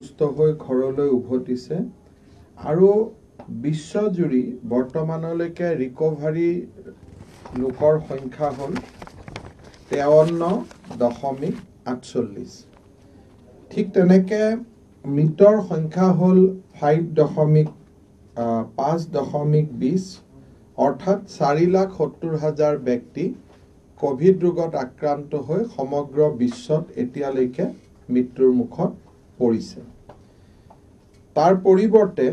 সুস্থ হৈ ঘৰলৈ উভতিছে আৰু বিশ্বজুৰি বৰ্তমানলৈকে ৰিকভাৰী লোকৰ সংখ্যা হ'ল 53.48। ঠিক তেনেকে মৃতৰ সংখ্যা হ'ল 5.20 অৰ্থাৎ 4,70,000 ব্যক্তি কোভিড ৰোগত আক্ৰান্ত হৈ সমগ্ৰ বিশ্বত এতিয়ালৈকে মৃত্যুৰ মুখত পৰিছে। তাৰ পৰিৱৰ্তে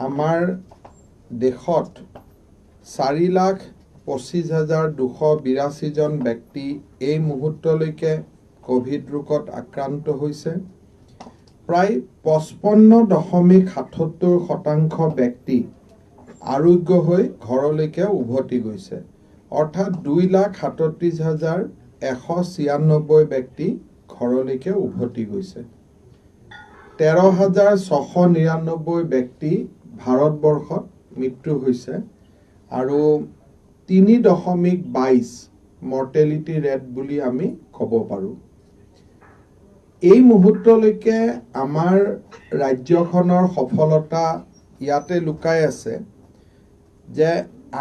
আমাৰ দেশত 4,25,282 জন ব্যক্তি এই মুহূৰ্তলৈকে কোভিড ৰোগত আক্ৰান্ত হৈছে। প্ৰায় 55.77% ব্যক্তি আৰোগ্য হৈ ঘৰলৈকে উভতি গৈছে, অৰ্থাৎ 2,37,196 ব্যক্তি ঘৰলৈকে উভতি গৈছে। 13,699 ব্যক্তি ভাৰতবৰ্ষত মৃত্যু হৈছে আৰু 3.22 মৰ্টেলিটি ৰেট বুলি আমি ক'ব পাৰোঁ। এই মুহূৰ্তলৈকে আমাৰ ৰাজ্যখনৰ সফলতা ইয়াতে লুকাই আছে যে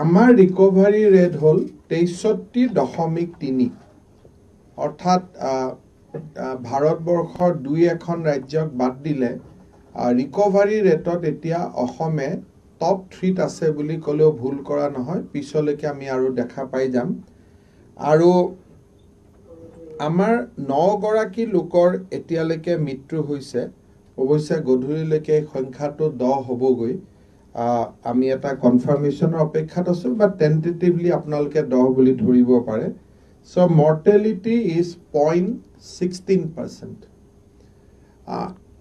আমাৰ ৰিকভাৰী ৰেট হ'ল 63.3, অৰ্থাৎ ভাৰতবৰ্ষৰ 2-1 ৰাজ্যক বাদ দিলে ৰিকভাৰী ৰেটত এতিয়া অসমে টপ 3ত আছে বুলি ক'লেও ভুল কৰা নহয়। পিছলৈকে আমি আৰু দেখা পাই যাম। আৰু আমাৰ 9 গৰাকী লোকৰ এতিয়ালৈকে মৃত্যু হৈছে। অৱশ্যে গধূলিলৈকে সংখ্যাটো 10 হ'বগৈ। আমি এটা কনফাৰ্মেশ্যনৰ অপেক্ষাত আছোঁ, বাট টেণ্টেটিভলি আপোনালোকে 10 বুলি ধৰিব পাৰে। So mortality is 0.16%.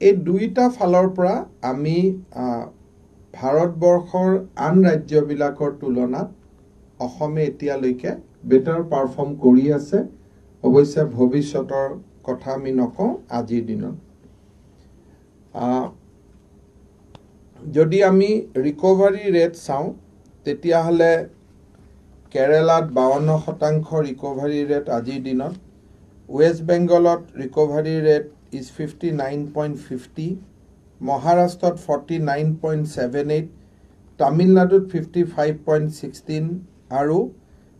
এই দুইটা ফালৰ পৰা আমি ভাৰতবৰ্ষৰ আন ৰাজ্যবিলাকৰ তুলনাত অসমে এতিয়ালৈকে বেটাৰ পাৰফৰ্ম কৰি আছে। অৱশ্যে ভৱিষ্যতৰ কথা আমি নকওঁ আজিৰ দিনত। যদি আমি ৰিকভাৰী ৰেট চাওঁ তেতিয়াহ'লে কেৰালাত 52% ৰিকভাৰী ৰেট আজিৰ দিনত। ৱেষ্ট বেংগলত ৰিকভাৰী ৰেট ইজ 59.50, মহাৰাষ্ট্ৰত 49.78, তামিলনাডুত 55.16 আৰু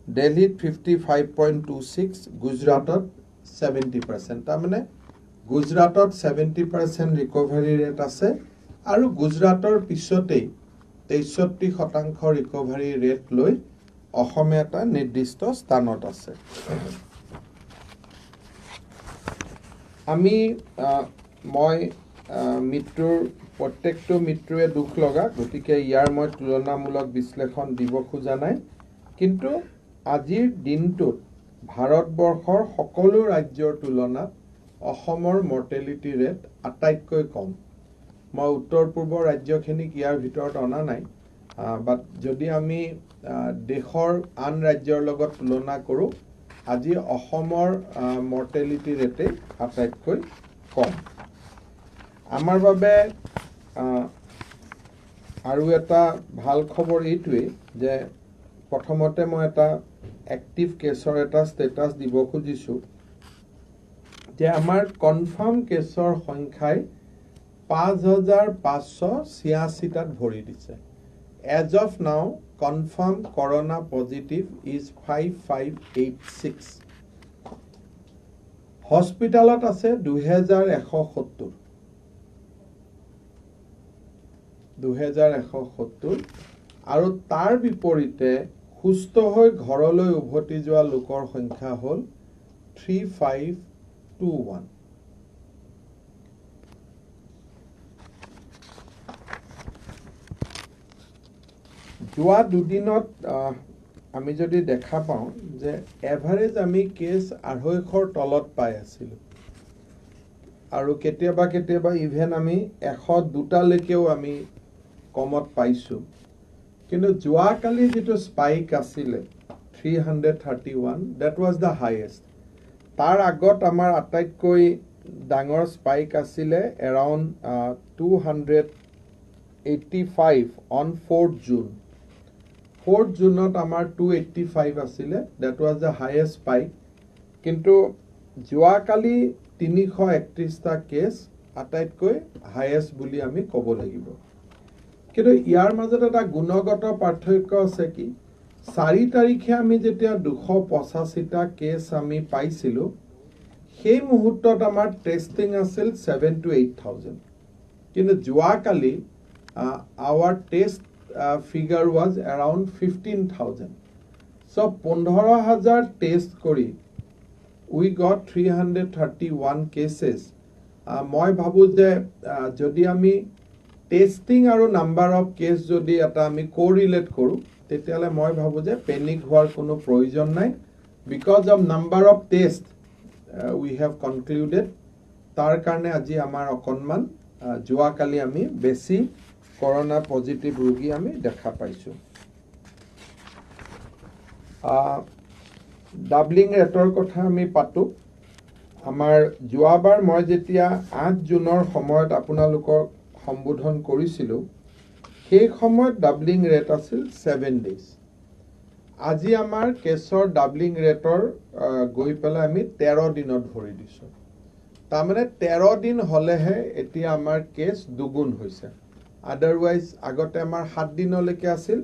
দিল্লীত 55.26, গুজৰাটত 70%। তাৰমানে গুজৰাটত 70% ৰিকভাৰী ৰেট আছে আৰু গুজৰাটৰ পিছতেই 63% ৰিকভাৰী ৰেট লৈ অসমে এটা নিৰ্দিষ্ট স্থানত আছে। মই প্ৰত্যেকটো মৃত্যুৱে দুখ লগা, গতিকে ইয়াৰ মই তুলনামূলক বিশ্লেষণ দিব খোজা নাই। কিন্তু আজিৰ দিনটোত ভাৰতবৰ্ষৰ সকলো ৰাজ্যৰ তুলনাত অসমৰ মৰ্টেলিটি ৰেট আটাইতকৈ কম। মই উত্তৰ পূৰ্বৰ ৰাজ্যখিনিক ইয়াৰ ভিতৰত অনা নাই, বাট যদি আমি দেশৰ আন ৰাজ্যৰ লগত তুলনা কৰোঁ, আজি অসমৰ মৰ্টেলিটি ৰেটেই আটাইতকৈ কম। আমাৰ বাবে আৰু এটা ভাল খবৰ এইটোৱেই যে প্ৰথমতে মই এটা এক্টিভ কেছৰ এটা ষ্টেটাছ দিব খুজিছোঁ যে আমাৰ কনফাৰ্ম কেছৰ সংখ্যাই 5,586টাত ভৰি দিছে। As of now, confirmed corona positive is 5,586. হস্পিটালত আছে 2,170 আৰু তাৰ বিপৰীতে সুস্থ হৈ ঘৰলৈ উভতি যোৱা লোকৰ সংখ্যা হ'ল 3,521। যোৱা দুদিনত আমি যদি দেখা পাওঁ যে এভাৰেজ আমি কেছ 250ৰ তলত পাই আছিলোঁ আৰু কেতিয়াবা ইভেন আমি 102টালৈকেও আমি কমত পাইছোঁ। কিন্তু যোৱাকালি যিটো স্পাইক আছিলে 331, ডেট ৱাজ দ্য হাইয়েষ্ট। তাৰ আগত আমাৰ আটাইতকৈ ডাঙৰ স্পাইক আছিলে around 285 on 4th June। 4th Juneত আমাৰ 285 আছিলে, that was the highest spike. কিন্তু যোৱাকালি 331টা কেছ আটাইতকৈ হাইয়েষ্ট বুলি আমি ক'ব লাগিব কিন্তু ইয়াৰ মাজত এটা গুণগত পাৰ্থক্য আছে কি 4 তাৰিখে আমি যেতিয়া 285টা কেছ আমি পাইছিলোঁ সেই মুহূৰ্তত আমাৰ টেষ্টিং আছিল 7 to 8,000 কিন্তু যোৱাকালি our test figure was around 15,000 so 15,000 test kori we got 331 cases মই ভাবো যে যদি আমি টেষ্টিং আৰু নাম্বাৰ অফ কেছ যদি এটা আমি কোৰিলেট কৰো তেতিয়ালে মই ভাবো যে পেনিক হোৱাৰ কোনো প্ৰয়োজন নাই because of number of test we have concluded তাৰ কাৰণে আজি আমাৰ অকনমান যোৱাকালি আমি বেছি কৰোনা পজিটিভ ৰোগী আমি দেখা পাইছো ডাবলিং ৰেটৰ কথা আমি পাতো আমাৰ যোৱাবাৰ মই যেতিয়া 8 জুনৰ সময়ত আপোনালোকক সম্বোধন কৰিছিলো সেই সময়ত ডাবলিং ৰেট আছিল 7 ডেজ আজি আমাৰ কেছৰ ডাবলিং ৰেটৰ গৈ পেলাই আমি 13 দিনত ভৰি দিছো তাৰমানে 13 দিন হলেহে এতিয়া আমাৰ কেছ দুগুণ হৈছে otherwise আগতে আমাৰ 7 দিনলৈকে আছিল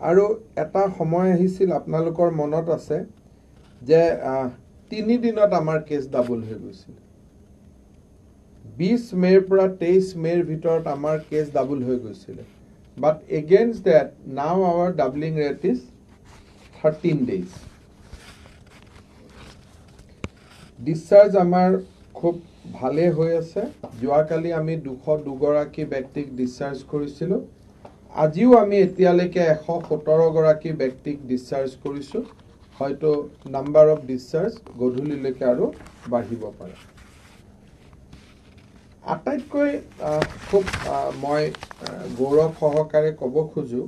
আৰু এটা সময় আহিছিল আপোনালোকৰ মনত আছে যে 3 দিনত আমাৰ কেছ ডাবল হৈ গৈছিল 20 মেৰ পৰা 23 মেৰ ভিতৰত আমাৰ কেছ ডাবল হৈ গৈছিল but against that now our doubling rate is 13 days discharge আমাৰ খুব ভালে হৈ আছে যোৱাকালি আমি 202 গৰাকী ব্যক্তিক ডিসচাৰ্জ কৰিছিলো আজিও আমি এতিয়ালৈকে 117 গৰাকী ব্যক্তিক ডিসচাৰ্জ কৰিছো হয়তো নাম্বাৰ অফ ডিসচাৰ্জ গধূলিলৈকে আৰু বাঢ়িব পাৰে আটাইতকৈ খুব মই গৌৰৱ সহকাৰে ক'ব খোজো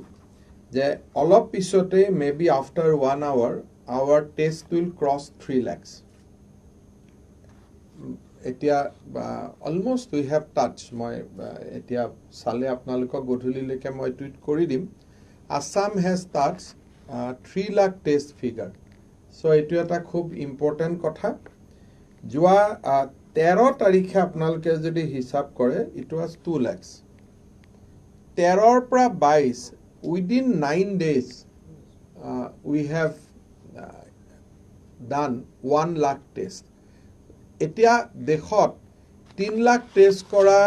যে অলপ পিছতে maybe after 1 hour our test will cross 3 lakhs এতিয়া অলমোস্ট উই হ্যাভ টাচ মই এতিয়া সালে আপোনালোকক গধূলিলৈকে মই টুইট কৰি দিম Assam has touch 3 lakh test figure so এটো এটা খুব ইম্পৰ্টেন্ট কথা যোৱা 13 তাৰিখে আপোনালোকে যদি হিসাব কৰে ইট ওয়াজ 2 lakhs 13 পৰা 22 within 9 days we have done 1 lakh test এতিয়া দেখত 3 লাখ টেষ্ট কৰা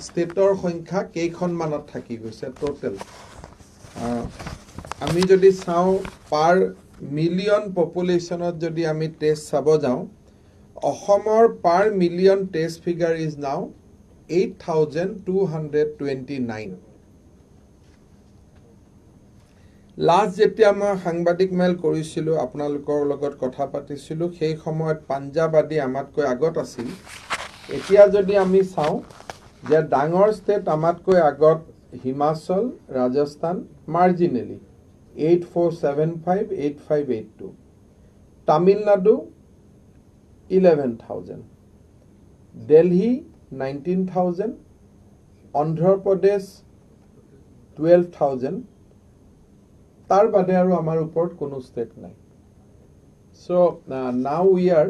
ষ্টেটৰ সংখ্যা কেইখন মানত থাকি গৈছে টোটাল আমি যদি চাও পাৰ মিলিয়ন পপুলেশনত যদি আমি টেষ্ট চাব যাও অসমৰ per million test figure is now 8229 last যেতিয়া মই সাংবাদিক মেল কৰিছিলো আপোনালোকৰ লগত কথা পাতিছিলো সেই সময়ত পাঞ্জাব আদি আমাতকৈ আগত আছিল এতিয়া যদি আমি চাও যে ডাঙৰ ষ্টেট আমাতকৈ আগত হিমাচল ৰাজস্থান মাৰ্জিনেলি 8475 8582 তামিলনাডু 11000 দিল্লী 19000 অন্ধ্ৰ প্ৰদেশ 12000 তাৰ বাদে আৰু আমাৰ ওপৰত কোনো ষ্টেট নাই so now we are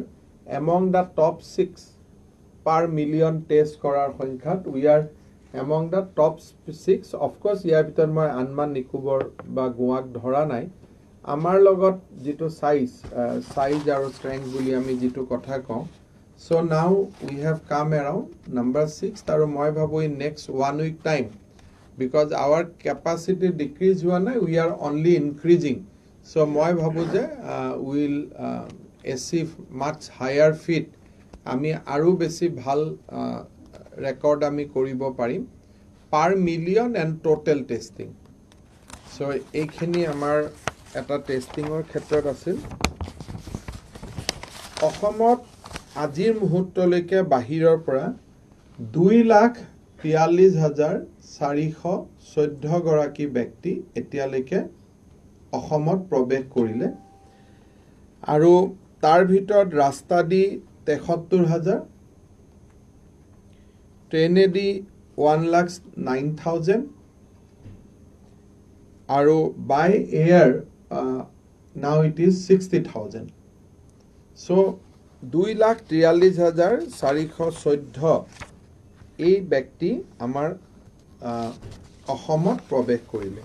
among the top 6 per million test কৰাৰ সংখ্যাত we are among the top 6 of course ইয়াৰ ভিতৰত মই আনমান নিকোবৰ বা গোৱাক ধৰা নাই আমাৰ লগত যেটো সাইজ আৰু স্ট্ৰেংথ বুলি আমি যেটো কথা কওঁ so now we have come অ্যাৰাউন্ড number 6 আৰু মই ভাবো in next 1 week time because our capacity decrease hua nai we are only increasing so moi bhabu je we will achieve much higher feat ami aru beshi bhal record ami koribo parim per million and total testing so ekhini amar eta testing or khetrot asil অসমত আজিৰ মুহূৰ্তলৈকে বাহিৰৰ পৰা 2,43,414 গৰাকী ব্যক্তি এতিয়ালৈকে অসমত প্ৰৱেশ কৰিলে আৰু তাৰ ভিতৰত ৰাস্তা দি 73,000 ট্ৰেনেদি 1,09,000 আৰু by air now it is 60,000 so 2,43,414 এই ব্যক্তি আমাৰ অসমত প্ৰৱেশ কৰিলে।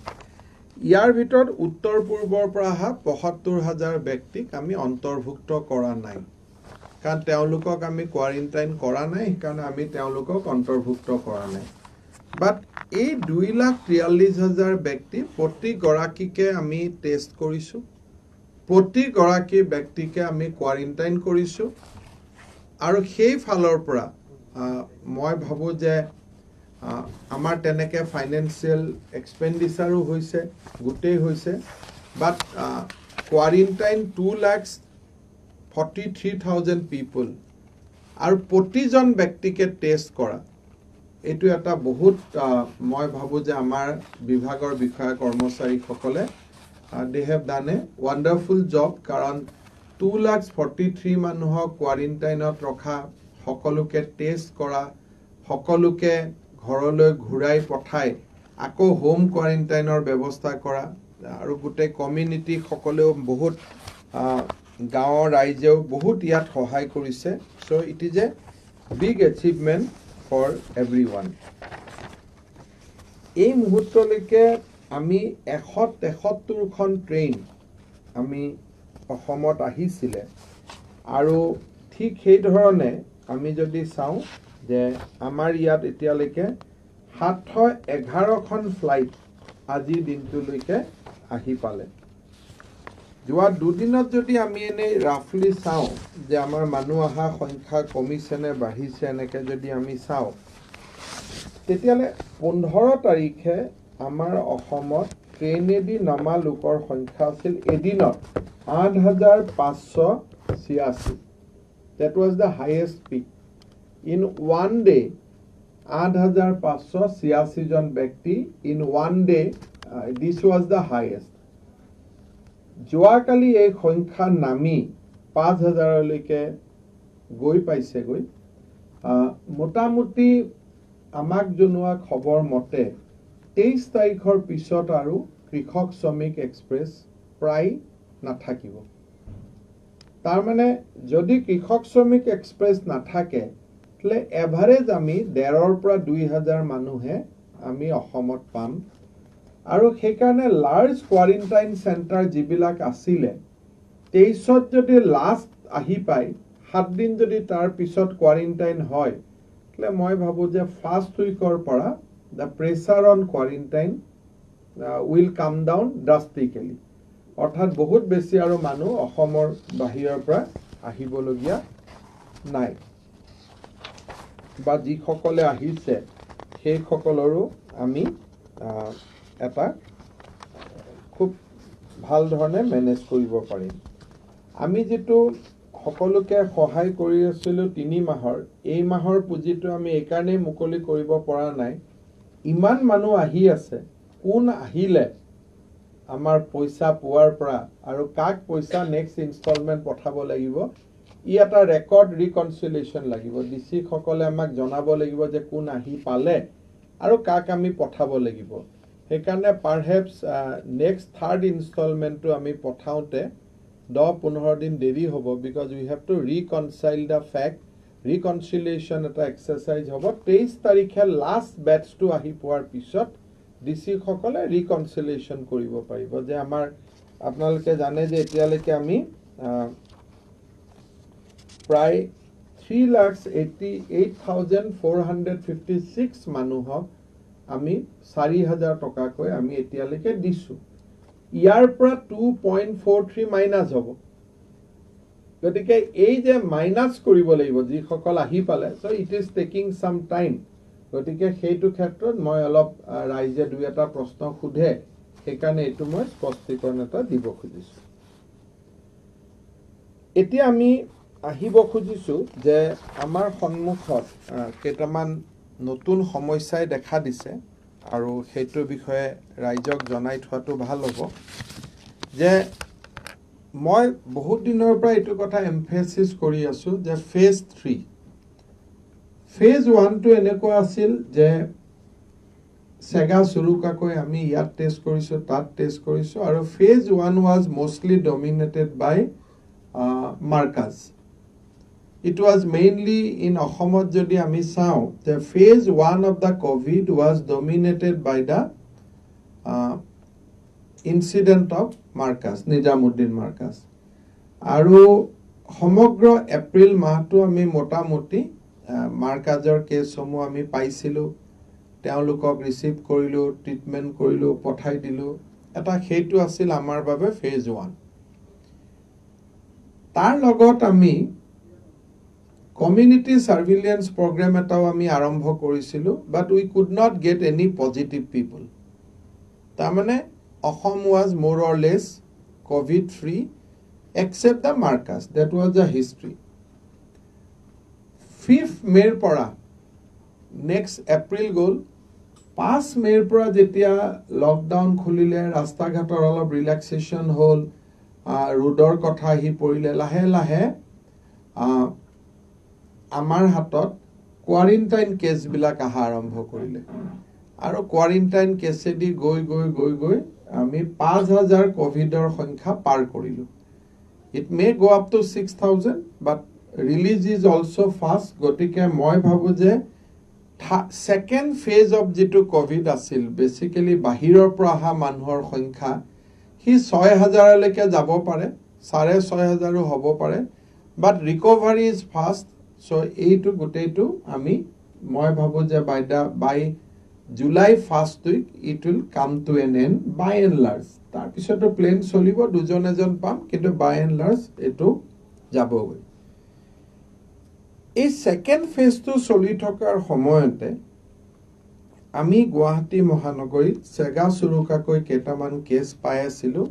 ইয়াৰ ভিতৰত উত্তৰ পূৰ্বৰ পৰা অহা ৭৫,০০০ ব্যক্তিক আমি অন্তৰ্ভুক্ত কৰা নাই, কাৰণ তেওঁলোকক আমি কোৱাৰেণ্টাইন কৰা নাই, সেইকাৰণে আমি তেওঁলোকক অন্তৰ্ভুক্ত কৰা নাই। বাট এই ২,৪৩,০০০ ব্যক্তি প্ৰতিগৰাকীকে আমি টেষ্ট কৰিছোঁ, প্ৰতিগৰাকী ব্যক্তিকে আমি কোৱাৰেণ্টাইন কৰিছোঁ, আৰু সেই ফালৰ পৰা মই ভাবোঁ যে আমাৰ তেনেকৈ ফাইনেন্সিয়েল এক্সপেণ্ডিচাৰো হৈছে, গোটেই হৈছে। বাট কোৱাৰেণ্টাইন 2,43,000 পিপল আৰু প্ৰতিজন ব্যক্তিকে টেষ্ট কৰা, এইটো এটা বহুত মই ভাবোঁ যে আমাৰ বিভাগৰ বিষয়া কৰ্মচাৰীসকলে they have done A wonderful job, কাৰণ 2,43,000 মানুহক কোৱাৰেণ্টাইনত ৰখা, সকলোকে টেষ্ট কৰা, সকলোকে ঘৰলৈ ঘূৰাই পঠাই আকৌ হোম কোৱাৰেণ্টাইনৰ ব্যৱস্থা কৰা, আৰু গোটেই কমিউনিটি সকলেও বহুত গাঁৱৰ ৰাইজেও বহুত ইয়াত সহায় কৰিছে। So' it is a big achievement for everyone. এই মুহূৰ্তলৈকে আমি 173খন ট্ৰেইন আমি অসমত আহিছিলে, আৰু ঠিক সেইধৰণে আমি যদি চাওঁ যে আমাৰ ইয়াত এতিয়ালৈকে 711খন ফ্লাইট আজিৰ দিনটোলৈকে আহি পালে। যোৱা দুদিনত যদি আমি এনেই ৰাফলি চাওঁ যে আমাৰ মানুহ অহা সংখ্যা কমিছে নে বাঢ়িছে, এনেকৈ যদি আমি চাওঁ, তেতিয়াহ'লে 15 তাৰিখে আমাৰ অসমত ট্ৰেইনেদি নমা লোকৰ সংখ্যা আছিল এদিনত 8,586। That was the highest peak. In one day, 8,586 জন ব্যক্তি in one day, this was the highest. যোৱাকালি এই সংখ্যা নামি 5,000লৈকে গৈ পাইছেগৈ। মোটামুটি আমাক জনোৱা খবৰ মতে 23 তাৰিখৰ পিছত আৰু কৃষক শ্ৰমিক এক্সপ্ৰেছ প্ৰায় নাথাকিব। তাৰমানে যদি কৃষক শ্ৰমিক এক্সপ্ৰেছ নাথাকে, তাহলে এভাৰেজ আমি 1,500 পৰা 2,000 মানুহে আমি অসমত পাম, আৰু সেইকাৰণে লাৰ্জ কোৱাৰেণ্টাইন চেণ্টাৰ যিবিলাক আছিলে 23ত যদি লাষ্ট আহি পায়, 7 দিন যদি তাৰ পিছত কোৱাৰেণ্টাইন হয়, তাহলে মই ভাবোঁ যে ফাৰ্ষ্ট উইকৰ পৰা the pressure on quarantine will come down drastically. অৰ্থাৎ বহুত বেছি আৰু মানুহ অসমৰ বাহিৰৰ পৰা আহিবলগীয়া নাই, বা যিসকলে আহিছে সেইসকলৰো আমি এটা খুব ভাল ধৰণে মেনেজ কৰিব পাৰিম। আমি যিটো সকলোকে সহায় কৰি আছিলোঁ 3 মাহৰ, এই মাহৰ পুঁজিটো আমি এইকাৰণেই মুকলি কৰিব পৰা নাই, ইমান মানুহ আহি আছে, কোন আহিলে আমাৰ পইচা পোৱাৰ পৰা আৰু কাক পইচা নেক্সট ইনষ্টলমেণ্ট পঠাব লাগিব, ই এটা ৰেকৰ্ড ৰিকনচিলিয়েশ্যন লাগিব। ডিচি সকলে আমাক জনাব লাগিব যে কোন আহি পালে আৰু কাক আমি পঠাব লাগিব। সেইকাৰণে পাৰহেপছ নেক্সট 3rd ইনষ্টলমেণ্টটো আমি পঠাওঁতে 10-15 দিন দেৰি হ'ব, because we have to reconcile the fact. Reconciliation এটা এক্সাৰচাইজ হ'ব। 23 তাৰিখে লাষ্ট বেটছটো আহি পোৱাৰ পিছত ডিচি সকলে ৰিকনচিলিয়েশ্যন কৰিব পাৰিব যে আমাৰ, আপোনালোকে জানে যে এতিয়ালৈকে আমি প্ৰায় 3,88,456 মানুহক আমি 4,000 টকাকৈ আমি এতিয়ালৈকে দিছোঁ। ইয়াৰ পৰা 2.43 মাইনাছ হ'ব, গতিকে এই যে মাইনাছ কৰিব লাগিব যিসকল আহি পালে, চ' ইট ইজ টেকিং চাম টাইম। গতিকে সেইটো ক্ষেত্ৰত মই অলপ ৰাইজে 2-এটা প্ৰশ্ন সোধে, সেইকাৰণে এইটো মই স্পষ্টীকৰণ এটা দিব খুজিছোঁ। এতিয়া আমি আহিব খুজিছোঁ যে আমাৰ সন্মুখত কেইটামান নতুন সমস্যাই দেখা দিছে, আৰু সেইটোৰ বিষয়ে ৰাইজক জনাই থোৱাটো ভাল হ'ব যে মই বহুত দিনৰ পৰা এইটো কথা এমফেচিছ কৰি আছোঁ যে ফেজ 3, ফেজ 1টো এনেকুৱা আছিল যে চেগা চুৰুকাকৈ আমি ইয়াত টেষ্ট কৰিছোঁ, তাত টেষ্ট কৰিছোঁ, আৰু phase 1 was mostly dominated by Markaz. It was mainly in Ahomot jodi ami sao. The phase 1 of the COVID was dominated by the incident of Marcus, Nijamuddin Marcus. Aru সমগ্ৰ এপ্ৰিল মাহটো আমি মোটামুটি মাৰ্কাজৰ কেছসমূহ আমি পাইছিলোঁ, তেওঁলোকক ৰিচিভ কৰিলোঁ, ট্ৰিটমেণ্ট কৰিলোঁ, পঠাই দিলোঁ। এটা সেইটো আছিল আমাৰ বাবে ফেজ 1। তাৰ লগত আমি কমিউনিটি সাৰ্ভিলেন্স প্ৰগ্ৰাম এটাও আমি আৰম্ভ কৰিছিলোঁ, but we could not get any positive people. তাৰমানে Assam was more or less covid free except the Marcus. That was the history. 5th May পৰা next April গ'ল। 5 May পৰা যেতিয়া লকডাউন খুলিলে, ৰাস্তা ঘাটৰ অলপ ৰিলেক্সেশ্যন হ'ল, ৰোডৰ কথা আহি পৰিলে, লাহে লাহে আমাৰ হাতত কোৱাৰেণ্টাইন কেছবিলাক অহা আৰম্ভ কৰিলে। আৰু কোৱাৰেণ্টাইন কেছেদি গৈ গৈ গৈ গৈ আমি 5,000 কোভিডৰ সংখ্যা পাৰ কৰিলোঁ। It may go up to 6,000, but release is also fast. গতিকে মই ভাবো যে second phase of যেটো কোভিড আছিল, বেসিক্যালি বাহিৰৰ পৰা অহা মানুহৰ সংখ্যা হি 6,000 লৈকে যাব পাৰে, 6,500 হ'ব পাৰে, but recovery is fast. So এইটো গোটেইটো মই ভাবো যে by July 1st week it will come to an end by and large. তাৰপিছতো প্লেন চলিব, দুজন এজন পাম, কিন্তু বাই এণ্ড লাৰ্জ এইটো যাবগৈ। এই সেকেন্ড ফেজটো চলি থকাৰ সময়তে আমি গুৱাহাটী মহানগৰীত চেগা চুৰুকাকৈ কেইটামান কেছ পাই আছিলোঁ,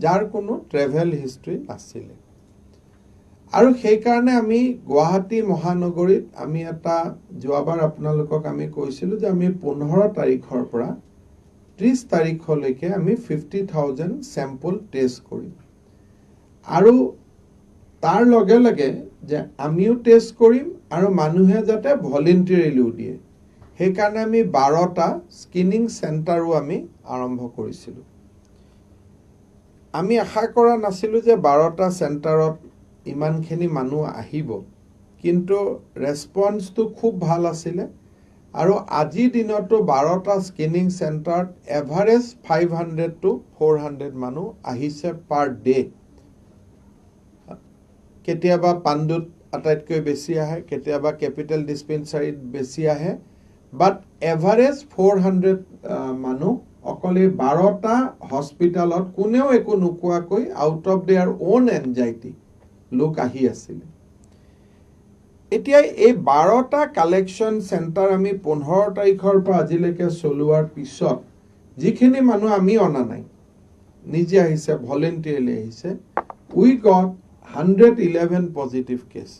যাৰ কোনো ট্ৰেভেল হিষ্ট্ৰী নাছিলে। আৰু সেইকাৰণে আমি গুৱাহাটী মহানগৰীত আমি এটা যোৱাবাৰ আপোনালোকক আমি কৈছিলোঁ যে আমি 15 তাৰিখৰ পৰা 30 তাৰিখলৈকে আমি 50,000 চেম্পল টেষ্ট কৰিম। আৰু তাৰ লগে লগে যে আমিও টেষ্ট কৰিম আৰু মানুহে যাতে ভলেণ্টাৰিলিও দিয়ে, সেইকাৰণে আমি 12টা স্ক্ৰিনিং চেণ্টাৰো আমি আৰম্ভ কৰিছিলোঁ। আমি আশা কৰা নাছিলোঁ যে 12টা চেণ্টাৰত ইমানখিনি মানুহ আহিব, কিন্তু ৰেছপন্সটো খুব ভাল আছিলে। আৰু আজিৰ দিনতো 12টা স্ক্ৰিনিং চেণ্টাৰত এভাৰেজ 500 to 400 মানুহ আহিছে পাৰ ডে। কেতিয়াবা পাণ্ডুত আটাইতকৈ বেছি আহে, কেতিয়াবা কেপিটেল ডিছপেন্সাৰীত বেছি আহে, বাট এভাৰেজ 400 মানুহ অকল এই 12টা হস্পিটালত কোনেও একো নোকোৱাকৈ out of their own anxiety লোক আহি আছিলে। এতিয়া এই 12টা কালেকশ্যন চেণ্টাৰ আমি 15 তাৰিখৰ পৰা আজিলৈকে চলোৱাৰ পিছত যিখিনি মানুহ আমি অনা নাই, নিজে আহিছে, ভলেণ্টাৰিলি আহিছে, we got 111 positive case.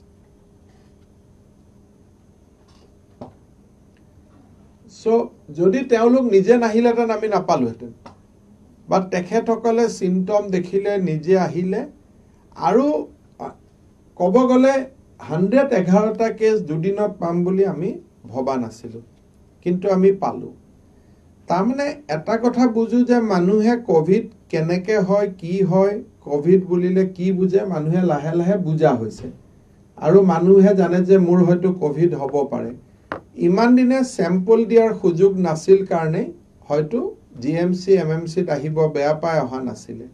So যদি তেওঁলোক নিজে নাহিলেহেঁতেন আমি নাপালোহেঁতেন, বাট তেখেতসকলে চিমটম দেখিলে, নিজে আহিলে। আৰু ক'ব গ'লে 111টা কেছ দুদিনত পাম বুলি আমি ভবা নাছিলোঁ, কিন্তু আমি পালোঁ। তাৰমানে এটা কথা বুজো যে মানুহে কোভিড কেনেকৈ হয়, কি হয়, কোভিড বুলিলে কি বুজে, মানুহে লাহে লাহে বুজা হৈছে। আৰু মানুহে জানে যে মোৰ হয়তো কোভিড হ'ব পাৰে। ইমান দিনে চেম্পল দিয়াৰ সুযোগ নাছিল কাৰণে হয়তো GMC MMCত আহিব বেয়া পাই অহা নাছিলে।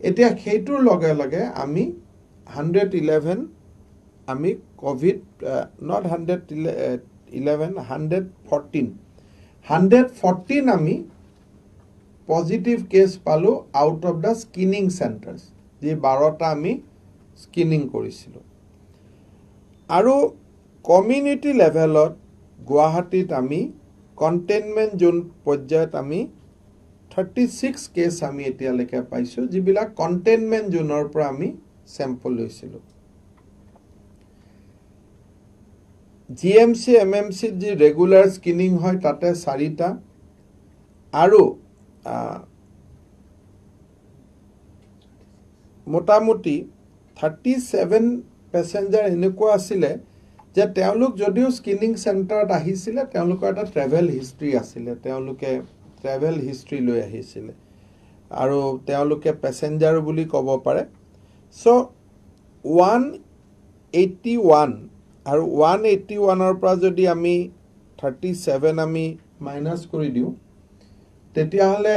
এতিয়া সেইটোৰ লগে লগে আমি 111 আমি কোভিড নট 111 114 আমি পজিটিভ কেছ পালোঁ out of the screening centres, যি 12টা আমি স্ক্ৰিনিং কৰিছিলোঁ। আৰু কমিউনিটি লেভেলত গুৱাহাটীত আমি কণ্টেইনমেণ্ট জোন পৰ্যায়ত আমি 36 কেছ আমি এতিয়ালৈকে পাইছোঁ, যিবিলাক কণ্টেইনমেণ্ট জোনৰ পৰা আমি চেম্পল লৈছিলোঁ। GMC MMCত যি ৰেগুলাৰ স্ক্ৰিনিং হয় তাতে 4টা, আৰু মোটামুটি 37 পেচেঞ্জাৰ এনেকুৱা আছিলে যে তেওঁলোক যদিও স্ক্ৰিনিং চেণ্টাৰত আহিছিলে, তেওঁলোকৰ এটা ট্ৰেভেল হিষ্ট্ৰী আছিলে, তেওঁলোকে ট্ৰেভেল হিষ্ট্ৰী লৈ আহিছিলে, আৰু তেওঁলোকে পেচেঞ্জাৰ বুলি ক'ব পাৰে। চ' 181 আৰু 181ৰ পৰা যদি আমি 37 আমি মাইনাছ কৰি দিওঁ তেতিয়াহ'লে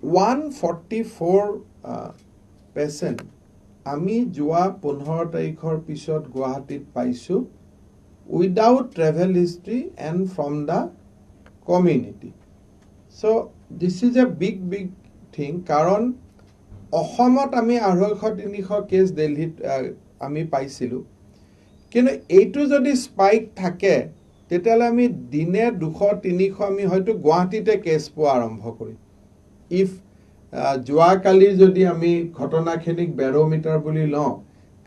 144 পেচেণ্ট আমি যোৱা 15 তাৰিখৰ পিছত গুৱাহাটীত পাইছোঁ without travel history and from the community so this is a big thing কাৰণ অসমত আমি 250-300 কেছ দিল্লীত আমি পাইছিলোঁ কিন্তু এইটো যদি স্পাইক থাকে তেতিয়াহ'লে আমি দিনে 200-300 আমি হয়তো গুৱাহাটীতে কেছ পোৱা আৰম্ভ কৰিম ইফ যোৱাকালি যদি আমি ঘটনাখিনিক বেৰোমিটাৰ বুলি লওঁ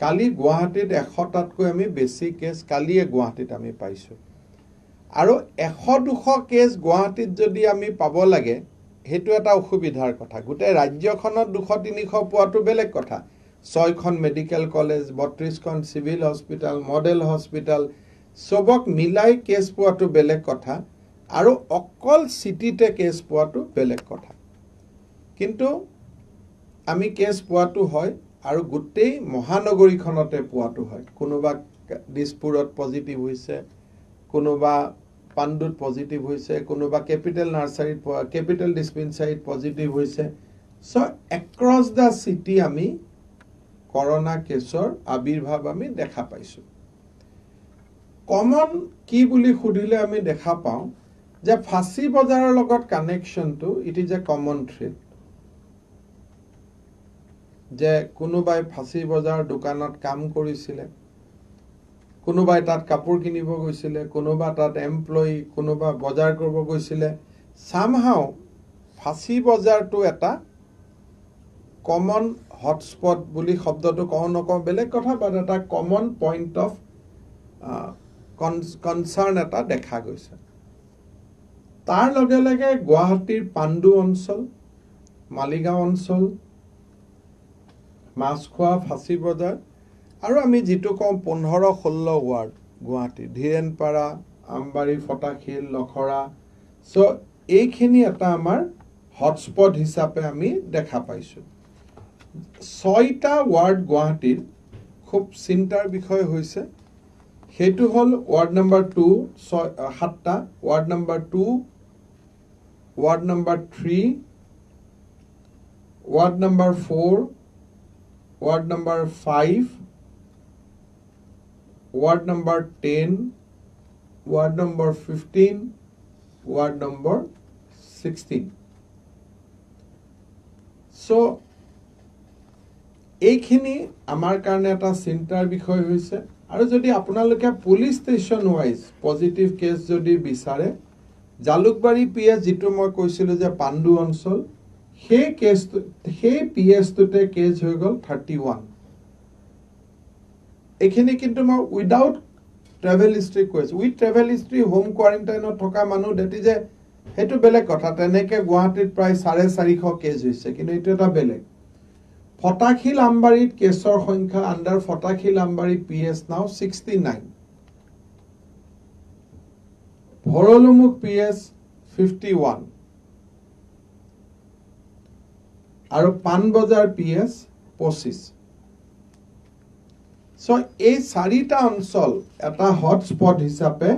কালি গুৱাহাটীত 100টাতকৈ আমি বেছি কেছ কালিয়ে গুৱাহাটীত আমি পাইছোঁ আৰু 100-200 কেছ গুৱাহাটীত যদি আমি পাব লাগে সেইটো এটা অসুবিধাৰ কথা গোটেই ৰাজ্যখনত 200-300 পোৱাটো বেলেগ কথা 6খন মেডিকেল কলেজ 32খন চিভিল হস্পিটাল মডেল হস্পিটাল সবক মিলাই কেছ পোৱাটো বেলেগ কথা আৰু অকল সিটিতে কেছ পোৱাটো বেলেগ কথা কিন্তু আমি কেছ পোৱাটো হয় আৰু গোটেই মহানগৰীখনতে পোৱাটো হয় কোনোবা দিছপুৰত পজিটিভ হৈছে কোনোবা পাণ্ডুত পজিটিভ হৈছে কোনোবা ক্যাপিটাল নাৰ্সাৰীত ক্যাপিটাল ডিসপেন্সাৰীত পজিটিভ হৈছে সো এক্ৰছ দা সিটি আমি কৰোনা কেছৰ আবিৰ্ভাৱ আমি দেখা পাইছো কমন কি বুলি খুদিলে আমি দেখা পাওঁ যে ফাঁসী বজাৰৰ লগত কানেকশনটো it is a common thread যে কোনোবাই ফাঁসী বজাৰ দোকানত কাম কৰিছিলে কোনোবাই তাত কাপোৰ কিনিব গৈছিলে কোনোবা তাত এমপ্লয়ি কোনোবা বজাৰ কৰিব গৈছিলে সামহাও ফাঁসী বজাৰটো এটা কমন হটস্পট বুলি শব্দটো কওঁ নকওঁ বেলেগ কথা বাট এটা কমন পইণ্ট অফ কনসাৰ্ন এটা দেখা গৈছে তাৰ লগে লগে গুৱাহাটীৰ পাণ্ডু অঞ্চল মালিগাঁও অঞ্চল মাছখোৱা ফাঁসী বজাৰ আৰু আমি যেটো কম 15-16 ওয়াৰ্ড গুৱাহাটী ধীৰেনপাৰা আমবাৰী ফটাখিল লখৰা সো এইখিনি এটা আমাৰ হটস্পট হিচাপে আমি দেখা পাইছো 6টা ওয়াৰ্ড গুৱাহাটীৰ খুব চিন্তাৰ বিষয় হৈছে হেতু হল ওয়ার্ড নাম্বার 2 7টা ward number 2 ward number 3 ward number 4 ward number 5 ward number 10 ward number 15 ward number 16 so এইখিনি আমাৰ কাৰণে এটা চিন্তাৰ বিষয় হৈছে আৰু যদি আপোনালোকে police station wise positive case যদি বিচাৰে জালুকবাৰী পিএছ যেটো মই কৈছিলো যে পাণ্ডু অঞ্চল সেই কেছ সেই পিএছ টোতে কেছ হৈ গল 31 এখিনি কিন্তু মই উইদাউট ট্ৰেভেল হিষ্ট্ৰি কৈছো উইথ ট্ৰেভেল হিষ্ট্ৰি হোম কোৱাৰেণ্টাইনত থকা মানুহ দেটি যে হেতু বেলেগ কথা তেনেকে গুৱাহাটীত প্ৰায় 450 কেছ হৈছে কিন্তু এটো এটা বেলেগ ফটাখিল আমবাৰীত কেছৰ সংখ্যা আন্ডাৰ ফটাখিল আমবাৰী পিএছ নাও 69 ভৰলুমুখ পিএছ 51 আৰু পানবজাৰ পিএছ 25 সো এই 4টা অঞ্চল এটা হটস্পট হিচাপে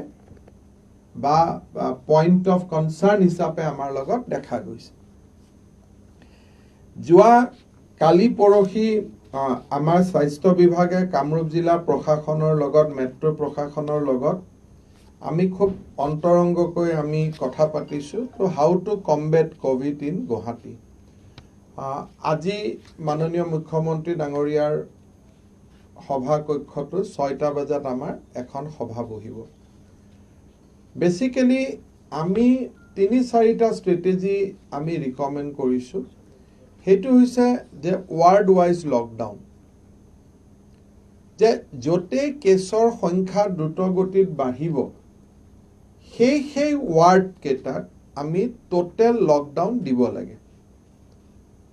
বা পইণ্ট অফ কনসাৰ্ন হিচাপে আমাৰ লগত দেখা গৈছে যোৱা কালি পৰহি আমাৰ স্বাস্থ্য বিভাগে কামৰূপ জিলা প্ৰশাসনৰ লগত মেট্ৰো প্ৰশাসনৰ লগত আমি খুব অন্তৰংগকৈ আমি কথা পাতিছো তো how to combat Covid in Guwahati আজি মাননীয় মুখ্যমন্ত্ৰী ডাঙৰীয়াৰ সভা কক্ষটো 6টা বজাত আমাৰ এখন সভা বহিব বেসিক্যালি আমি 3-4টা স্ট্ৰেটেজি আমি ৰিকমেন্ড কৰিছো হেতু হৈছে যে ওয়াৰ্ড ওয়াইজ লকডাউন যে যতে কেছৰ সংখ্যা দ্ৰুতগতিত বাঢ়িব সেই ওয়ার্ড কেটাত আমি টোটাল লকডাউন দিব লাগে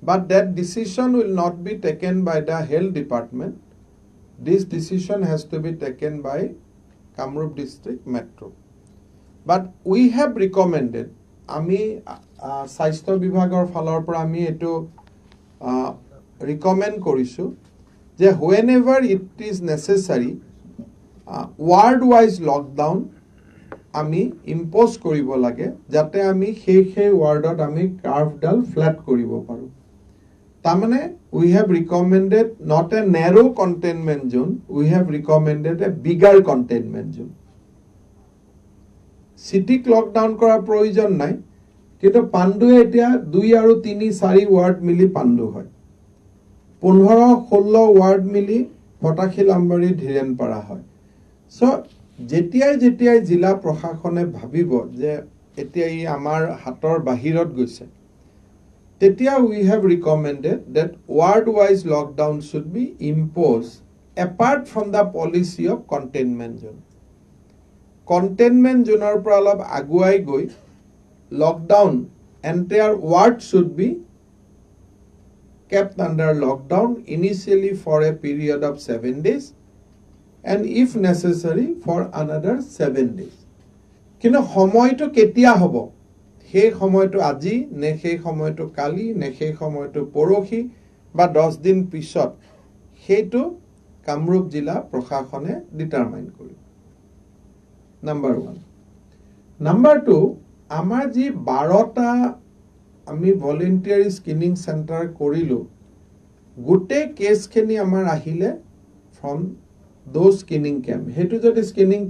but that decision will not be taken by the health department this decision has to be taken by Kamrup district metro but we have recommended আমি স্বাস্থ্য বিভাগৰ ফালৰ পৰা আমি এটো ৰিকমেণ্ড কৰিছোঁ যে when ever it is necessary ward wise lockdown আমি ইম্প'জ কৰিব লাগে যাতে আমি সেই ৱাৰ্ডত আমি কাৰ্ভডাল ফ্লেট কৰিব পাৰোঁ তাৰমানে we have recommended not a narrow containment zone, we have recommended a bigger containment zone. City lockdown কৰাৰ প্ৰয়োজন নাই কিন্তু পাণ্ডুৱে এতিয়া 2 আৰু 3 4 ৱাৰ্ড মিলি পাণ্ডু হয় 15-16 ৱাৰ্ড মিলি ফটাখিল আমবাৰী ধীৰেনপাৰা হয় সো যেতিয়াই জিলা প্ৰশাসনে ভাবিব যে এতিয়া ই আমাৰ হাতৰ বাহিৰত গৈছে তেতিয়া we have recommended that ward-wise lockdown should be imposed apart from the policy of containment zone. Containment zone পৰা অলপ আগুৱাই গৈ lockdown entire ward should be kept under lockdown initially for a period of 7 days and if necessary for another 7 days. কিন্তু সময়টো কেতিয়া হ'ব সেই সময়টো আজি নে সেই সময়টো কালি নে সেই সময়টো পৰহি বা 10 দিন পিছত সেইটো কামৰূপ জিলা প্ৰশাসনে ডিটাৰমাইন কৰিব নাম্বাৰ 1 নাম্বাৰ 2 আমাৰ যি 12টা আমি ভলেন্টিয়াৰি স্ক্ৰিনিং সেন্টাৰ কৰিলো গোটে কেছখিনি আমাৰ আহিলে ফ্ৰম দোজ স্ক্ৰিনিং ক্যাম্প হেতু যদি স্ক্ৰিনিং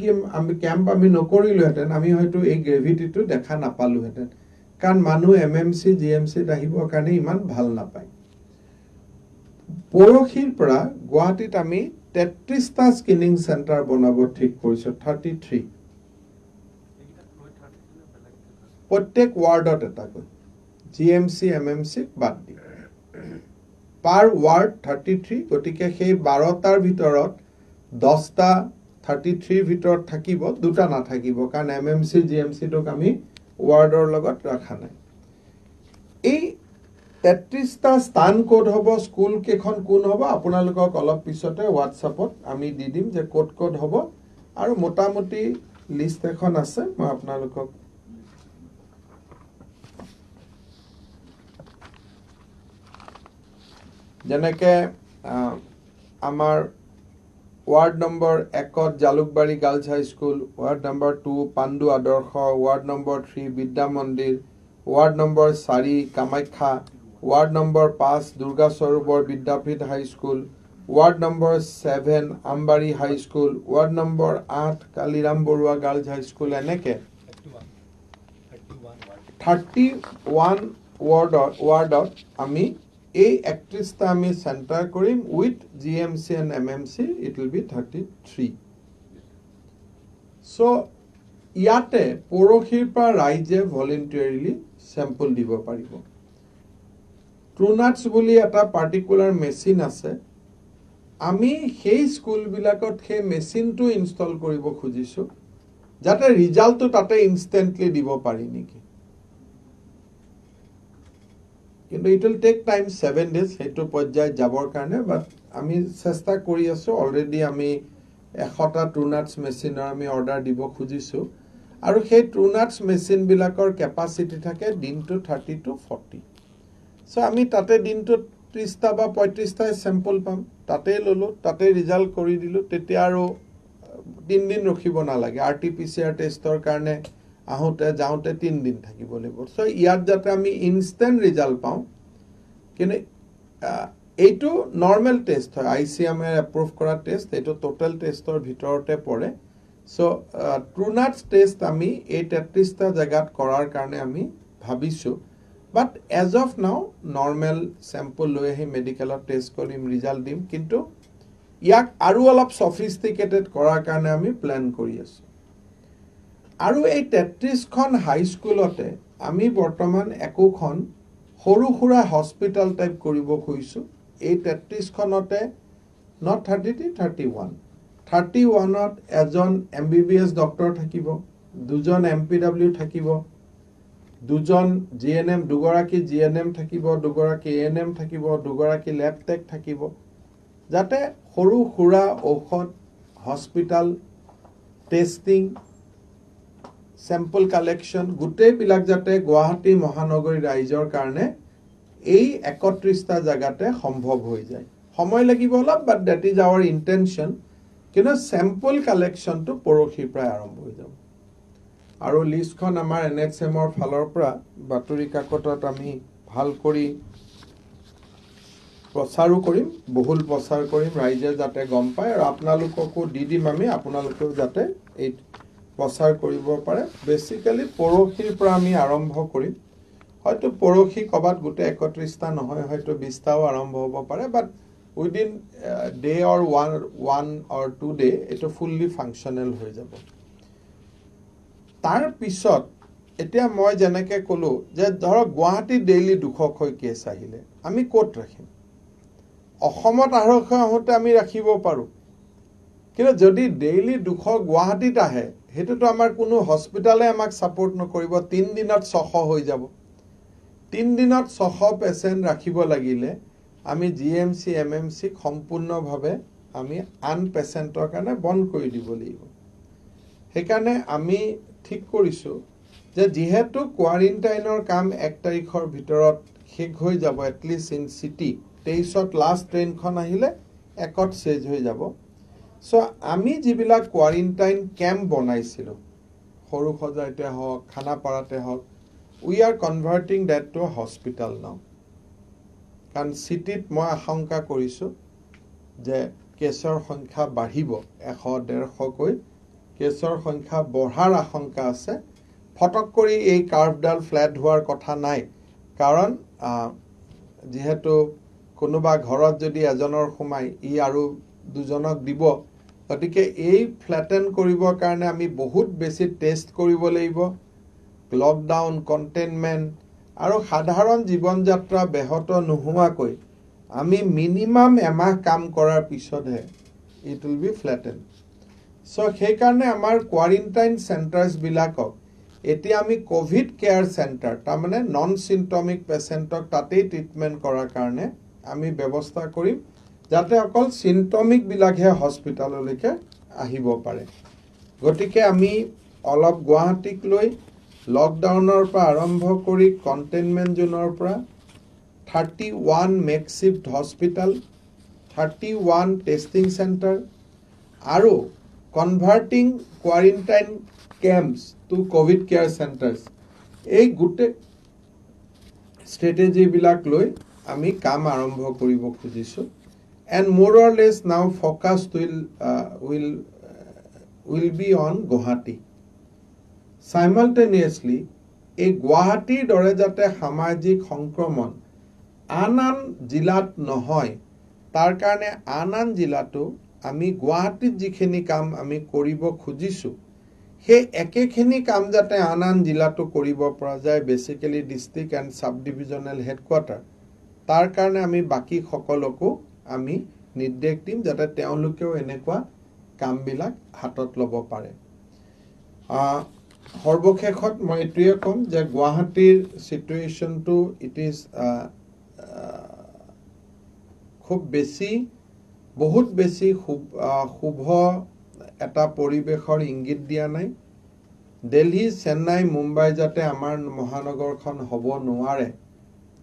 ক্যাম্প আমি নকৰিলোহেতেন আমি হয়তো এই গ্ৰেভিটিটো দেখা নাপালোহেতেন কাৰণ মানুহ এমএমসি জিএমসি আহিবৰ কাৰণে ইমান ভাল নাপায় পৰখিৰ পৰা গুৱাহাটীত আমি 33টা স্ক্ৰিনিং সেন্টাৰ বনাব ঠিক কৰিছো 33 প্ৰত্যেক ৱাৰ্ডত এটা কৈ জিএমসি এমএমসি বাদ দি পাৰ ৱাৰ্ড 33 গতিকে সেই 12টাৰ ভিতৰত 10টা 33 ভিতৰত থাকিব দুটা নাথাকিব কাৰণ এমএমসি জিএমসি টোক আমি ৱাৰ্ডৰ লগত ৰাখা নাই এই 33টা স্থান কোড হ'ব স্কুল কেখন কোন হ'ব আপোনালোকক অলপ পিছতে WhatsAppত আমি দি দিম যে কোড হ'ব আৰু মোটামুটি লিষ্ট এখন আছে মই আপোনালোকক যেনেকে আমাৰ Ward number 1 Jalukbari Girls High School, Ward number 2 Pandu Adorsho, Ward number 3 Vidya Mandir, Ward number 4 Kamaikha, Ward number 5 Durga Sarobor Vidyapith High School, Ward number 7 Ambari High School, Ward number 8 Kaliram Borua Girls High School eneke 31 wardot ami এই 31টা আমি centre কৰিম with GMC and MMC it will be 33 so ইয়াতে পৰখিৰ পৰা ৰাইজে ভলেন্টিয়াৰলি sample দিব পাৰিব ট্ৰুনাটস বুলি এটা পাৰ্টিকুলাৰ মেচিন আছে আমি সেই স্কুল বিলাকত সেই মেচিনটো ইনষ্টল কৰিব খুজিছো যাতে ৰিজাল্টটো তাতে ইনস্ট্যান্টলি দিব পাৰি নেকি কিন্তু it will take time 7 days হেতু পৰ্যায় যাবৰ কাৰণে বাট আমি চেষ্টা কৰি আছো অলৰেডি আমি 100টা ট্ৰুনাটস মেচিনৰ আমি অৰ্ডাৰ দিব খুজিছো আৰু সেই ট্ৰুনাটস মেচিন বিলাকৰ কেপাসিটি থাকে দিনটো 30 to 40 সো আমি তাতে দিনটো 30টা বা 35টা স্যাম্পল পাম তাতে ললো তাতে ৰিজাল্ট কৰি দিলো তেতিয়া আৰু 3 দিন ৰখিব নালাগে আৰটিপিসিআৰ টেষ্টৰ কাৰণে আহোতে যাওতে 3 দিন থাকিব লাগিব সো ইয়াত যাতে আমি ইনস্ট্যান্ট ৰিজাল্ট পাও কিনে এইটো নৰমাল টেষ্ট হয় আইসিএম এৰ এপ্ৰুভ কৰা টেষ্ট এইটো টোটাল টেষ্টৰ ভিতৰতে পৰে সো ট্ৰুনাটস টেষ্ট আমি এই 33টা জায়গাত কৰাৰ কাৰণে আমি ভাবিছো বাট এজ অফ নাও নৰমাল স্যাম্পল লৈ আহি মেডিকেলত টেষ্ট কৰিম ৰিজাল্ট দিম কিন্তু ইয়াক আৰু অলপ সফিস্টিকেটেড কৰাৰ কাৰণে আমি প্ল্যান কৰি আছো আৰু এই 33খন হাই স্কুলতে আমি বৰ্তমান একোখন সৰু খুৰা হস্পিটাল টাইপ কৰিব খুজিছো এই 33খনতে not 30 31ত এজন এমবিবিএস ডক্টৰ থাকিব দুজন এমপিডব্লিউ থাকিব দুজন জিএনএম দুগৰাকী জিএনএম থাকিব দুগৰাকী এএনএম থাকিব দুগৰাকী ল্যাব টেক থাকিব যাতে সৰু খুৰা ঔষধ হস্পিটাল টেস্টিং স্যাম্পল কালেকশন গুটে বিলাক যাতে গুৱাহাটী মহানগৰী ৰাইজৰ কাৰণে এই 31টা জায়গাতে সম্ভৱ হৈ যায় সময় লাগিব অলপ বাট দ্যাট ইজ আৱাৰ ইন্টেনশন কিন্তু স্যাম্পল কালেকশনটো পৰহিৰ পৰা আৰম্ভ হৈ যাব আৰু লিষ্টখন আমাৰ এনএচএমৰ ফালৰ পৰা বাতৰি কাকতত আমি ভাল কৰি প্ৰচাৰো কৰিম বহুল প্ৰচাৰ কৰিম ৰাইজে যাতে গম পায় আৰু আপোনালোককো দি দিম আমি আপোনালোকেও যাতে এই প্ৰচাৰ কৰিব পাৰে বেসিক্যালি পৰহিৰ পৰা আমি আৰম্ভ কৰিম হয়তো পৰহি কবাত গুটে 31টা নহয় হয়তো 20টাও আৰম্ভ হ'ব পাৰে বাট উইদিন ডে অৰ ওৱান অৰ 2 ডে এটো ফুললি ফাংশনাল হৈ যাব তাৰ পিছত এতিয়া মই যেনেকে কলো যে ধৰক গুৱাহাটী ডেইলি 200 কেছ আহিলে আমি কোট ৰাখিম অসমত আৰক্ষী হতে আমি ৰাখিব পাৰো কিন্তু যদি ডেইলি 200 গুৱাহাটীত আহে হেতুটো আমাৰ কোনো হস্পিটালে আমাক সাপোৰ্ট নকৰিব 3 দিনত 600 হৈ যাব 3 দিনত 600 পেশেন্ট ৰাখিব লাগিলে আমি জিএমসি এমএমসি সম্পূৰ্ণভাৱে আমি আন পেশেন্টৰ কাৰণে বন্ধ কৰি দিব লাগিব সেইকাৰণে আমি ঠিক কৰিছো যে যেহেতু কোৱাৰেণ্টাইনৰ কাম 1 তাৰিখৰ ভিতৰত শেষ হৈ যাব এটলিষ্ট ইন সিটি 23ত লাষ্ট ট্ৰেইনখন আহিলে একত শেষ হৈ যাব সো আমি যিবিলাক কোৱাৰেণ্টাইন ক্যাম্প বনাইছিলো সৰু খজাইতে হওক খানাপাৰাতে হওক we are converting that to a hospital now কাৰণ সিটিত মই আশংকা কৰিছো যে কেছৰ সংখ্যা বাঢ়িব 100-150 কৈ কেছৰ সংখ্যা বঢ়াৰ আশংকা আছে ফটক কৰি এই কাৰ্ভডাল ফ্ল্যাট হোৱাৰ কথা নাই কাৰণ যেহেতু কোনোবা ঘৰত যদি এজনৰ সোমাই ই আৰু দুজনক দিব গতিকে এই ফ্ল্যাটেন কৰিবৰ কাৰণে আমি বহুত বেছি টেষ্ট কৰিব লাগিব লকডাউন কন্টেইনমেন্ট আৰু সাধাৰণ জীৱন যাত্ৰা ব্যাহত নোহোৱাকৈ আমি মিনিমাম এমাহ কাম কৰাৰ পিছতহে it will B flatten so সেই কাৰণে আমাৰ কোৱাৰেণ্টাইন সেন্টাৰস বিলাকক এতিয়া আমি কোভিড কেয়াৰ সেন্টাৰ তাৰ মানে নন সিম্পটমিক পেশেন্টক তাতেই ট্ৰিটমেন্ট কৰাৰ কাৰণে আমি ব্যৱস্থা কৰিম যাতে অকল সিম্পটমিক বিলাকহে হস্পিটাললৈকে আহিব পাৰে গতিকে আমি অলপ গুৱাহাটীক লৈ লকডাউনৰ পৰা আৰম্ভ কৰি কন্টেইনমেন্ট জোনৰ পৰা 31 মেকশিফট হস্পিটাল 31 টেস্টিং সেন্টাৰ আৰু converting quarantine camps to covid care centers এই গুটে strategy বিলাক লৈ আমি কাম আৰম্ভ কৰিব খুজিছো and more or less now focus will be on Guwahati simultaneously এই গুৱাহাটীৰ দৰে যাতে সামাজিক সংক্ৰমণ আন জিলাত নহয় তাৰ কাৰণে আন জিলাটো আমি গুৱাহাটীত যিখিনি কাম আমি কৰিব খুজিছো হে একেখিনি কাম যাতে আন জিলাটো কৰিব পৰা যায় basically district and sub divisional headquarter তাৰ কাৰণে আমি বাকি সকলকো আমি নিৰ্দেশ দিম যাতে তেওঁলোকেও এনেকুৱা কামবিলাক হাতত ল'ব পাৰে সৰ্বশেষত মই এটোৱে কম যে গুৱাহাটীৰ সিচুৱেশনটো ইট ইজ খুব বেছি বহুত বেছি শুভ এটা পৰিবেশৰ ইংগিত দিয়া নাই দিল্লী চেন্নাই মুম্বাই যাতে আমাৰ মহানগৰখন হ'ব নোৱাৰে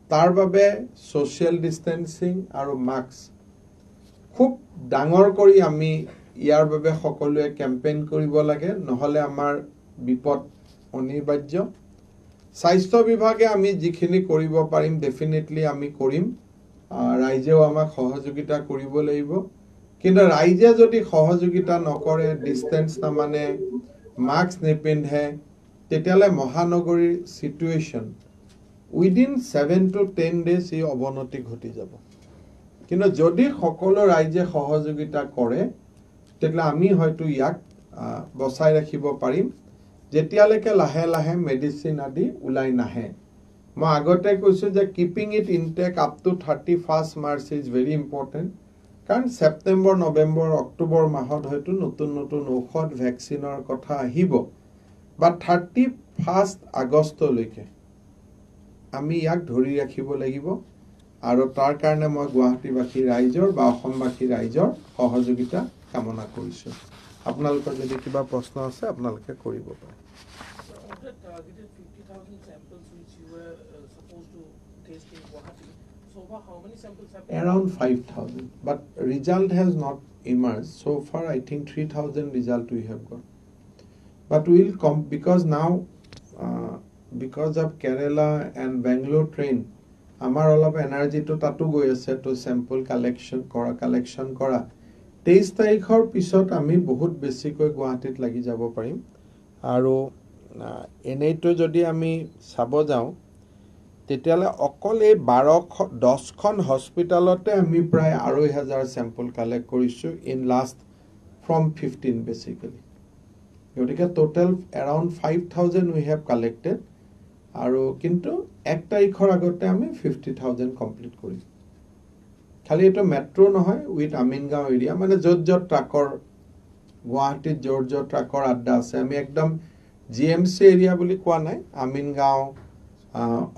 তাৰ বাবে সোশ্যাল ডিস্টেন্সিং আৰু মাস্ক খুব ডাঙৰ কৰি আমি ইয়াৰ বাবে সকলোৱে কেম্পেইন কৰিব লাগে নহলে আমাৰ বিপদ অনিবাৰ্য স্বাস্থ্য বিভাগে আমি যিখিনি কৰিব পাৰিম ডেফিনেটলি আমি কৰিম ৰাইজেও আমাক সহযোগিতা কৰিব লাগিব কিন্তু ৰাইজে যদি সহযোগিতা নকৰে ডিস্টেন্স না মানে মাস্ক নিপিন্ধে তেতিয়ালে মহানগৰীৰ সিচুৱেশন উইদিন 7 to 10 days এই অৱনতি ঘটি যাব কিন্তু যদি সকলো ৰাইজে সহযোগিতা কৰে তেতিয়ালে আমি হয়তো ইয়াক বচাই ৰাখিব পাৰিম যেতিয়ালৈকে লাহে লাহে মেডিসিন আদি উলাই নাহে মই আগতে কৈছো যে keeping it intact up to 31st March is very important কাৰণ সেপ্টেম্বৰ নৱেম্বৰ অক্টোবৰ মাহত হয়তো নতুন নতুন ঔষধ ভ্যাকচিনৰ কথা আহিব বা 31st আগষ্টলৈকে আমি ইয়াক ধৰি ৰাখিব লাগিব আৰু তাৰ কাৰণে মই গুৱাহাটীবাসী ৰাইজৰ বা অসমবাসী ৰাইজৰ সহযোগিতা কামনা কৰিছো আপোনালোকৰ যদি কিবা প্ৰশ্ন আছে আপোনালোকে কৰিব পাৰে test in Guwahati. So far, how many samples have been? Around 5,000, but result has not emerged. So far, I think 3,000 result we have got. But we'll come because now, because of Kerala and Bangalore train, আমাৰ অলপ এনাৰ্জিটো তাতো গৈ আছে তো sample collection কৰা 23 তাৰিখৰ পিছত আমি বহুত বেছিকৈ গুৱাহাটীত লাগি যাব পাৰিম আৰু এনেইতো যদি আমি চাব যাওঁ তেতিয়ালে অকল এই 10খন হস্পিটালতে আমি প্ৰায় 2,500 চেম্পল কালেক্ট কৰিছো ইন লাষ্ট from 15 basically. গতিকে total around 5,000 we have collected আৰু কিন্তু 1 তাৰিখৰ আগতে আমি 50,000 কমপ্লিট কৰিম খালি এটা মেট্ৰো নহয় উইথ আমিনগাঁও এৰিয়া মানে যত ট্ৰাকৰ গুৱাহাটীত যত ট্ৰাকৰ আড্ডা আছে আমি একদম জিএমসি এৰিয়া বুলি কোৱা নাই আমিনগাঁও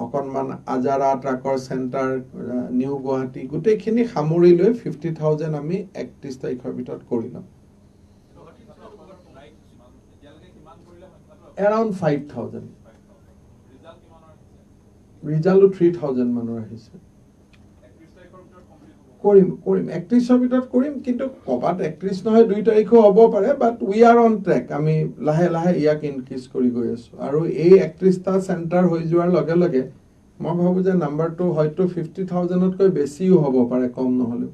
অকনমান আজাৰা ট্ৰাকৰ সেন্টাৰ নিউ গুৱাহাটী গোটেইখিনি সামৰি লৈ 50,000 আমি 31 তাৰিখৰ ভিতৰত কৰিলাম around 5,000 result 3,000 manor ahise korim 31 er bhitor korim kintu kobat 31 nohoy 2 tarikho hobo pare but we are on track ami lahe yak increase kori goi asu aru ei 31 ta center hoi joar lage lage moi bhabu je number to hoyto 50,000 ot koi besiu hobo pare kom nohole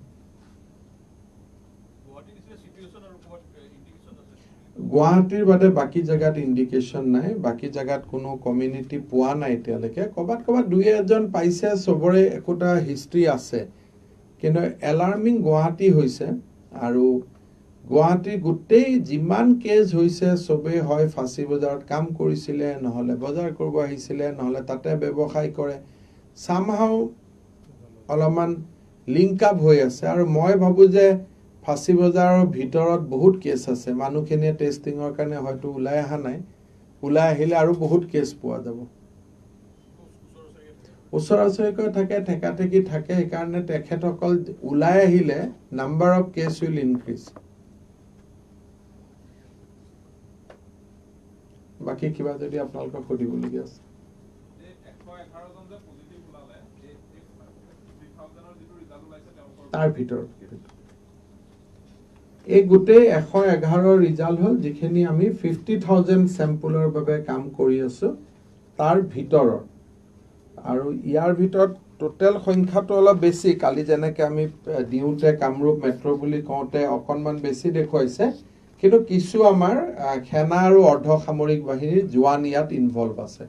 গুৱাহাটীৰ বাদে বাকি জায়গাত indication নাই বাকি জায়গাত কোনো community পোৱা নাই তেলকে কবাত দুই এজন পাইছে সবৰে একটা হিষ্ট্ৰি আছে কিন্তু এলাৰ্মিং গুৱাহাটী হৈছে আৰু গুৱাহাটী গুটেই জিমান কেজ হৈছে সবে হয় ফাঁসি বজাৰত কাম কৰিছিলে নহলে বজাৰ কৰিব আহিছিলে নহলে তাতে ব্যৱসায় কৰে সামহাউ অলমান লিংক আপ হৈ আছে আৰু মই ভাবো যে ফাঁসি বজাৰৰ ভিতৰত বহুত কেছ আছে মানুহখিনিয়ে টেষ্টিংৰ কাৰণে হয়তো উলাই আহা নাই উলাই আহিলে আৰু বহুত কেছ পোৱা যাব ওচৰা-ওচৰিকৈ থাকে ঠেকাঠেকি থাকে সেইকাৰণে তেখেতসকল উলাই আহিলে number of case will increase বাকি কিবা যদি আপোনালোকক সুধিবলগীয়া আছে তাৰ ভিতৰত এই গোটেই 111 ৰিজাল্ট হল যিখিনি আমি 50,000 স্যাম্পলৰ বাবে কাম কৰি আছো তাৰ ভিতৰত আৰু ইয়াৰ ভিতৰত টোটাল সংখ্যাটো অলপ বেছি কালি যেনেকৈ আমি দিউতে কামৰূপ মেট্ৰো বুলি কওঁতে অকনমান বেছি দেখুৱাইছে কিন্তু কিছু আমাৰ সেনা আৰু অৰ্ধ সামৰিক বাহিনীৰ জোৱান ইয়াত ইনভলভ আছে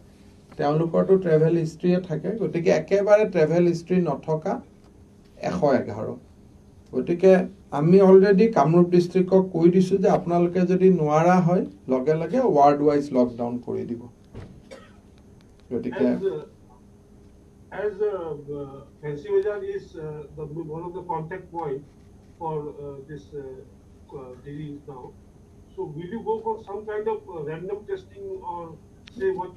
তেওঁলোকৰটো ট্ৰেভেল হিষ্ট্ৰীয়ে থাকে গতিকে একেবাৰে ট্ৰেভেল হিষ্ট্ৰী নথকা 111 গতিকে আমি অলৰেডি কামৰূপ ডিস্ট্ৰিক্টক কৈ দিছো যে আপোনালোকে যদি নোৱাৰা হয় লগে লগে ওয়াৰ্ড ওয়াইজ লকডাউন কৰি দিব গতিকে as Fancy Bazaar is one of the contact point for this disease now so will you go for some kind of random testing or say what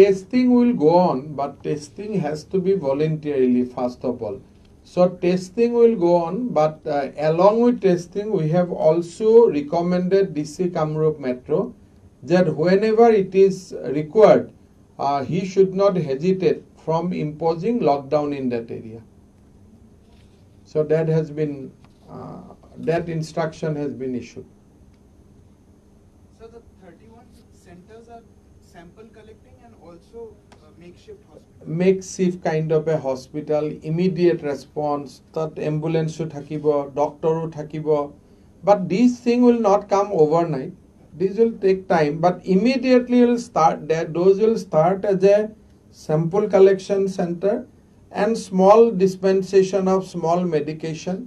testing will go on but testing has to be voluntarily first of all so testing will go on but along with testing we have also recommended DC Kamrup Metro that whenever it is required he should not hesitate from imposing lockdown in that area so that has been that instruction has been issued so the 31 centers are sample collecting and also makeshift kind of a hospital immediate response that ambulance should thakibo doctor ru thakibo but this thing will not come overnight this will take time but immediately will start that those will start as a sample collection center and small dispensation of small medication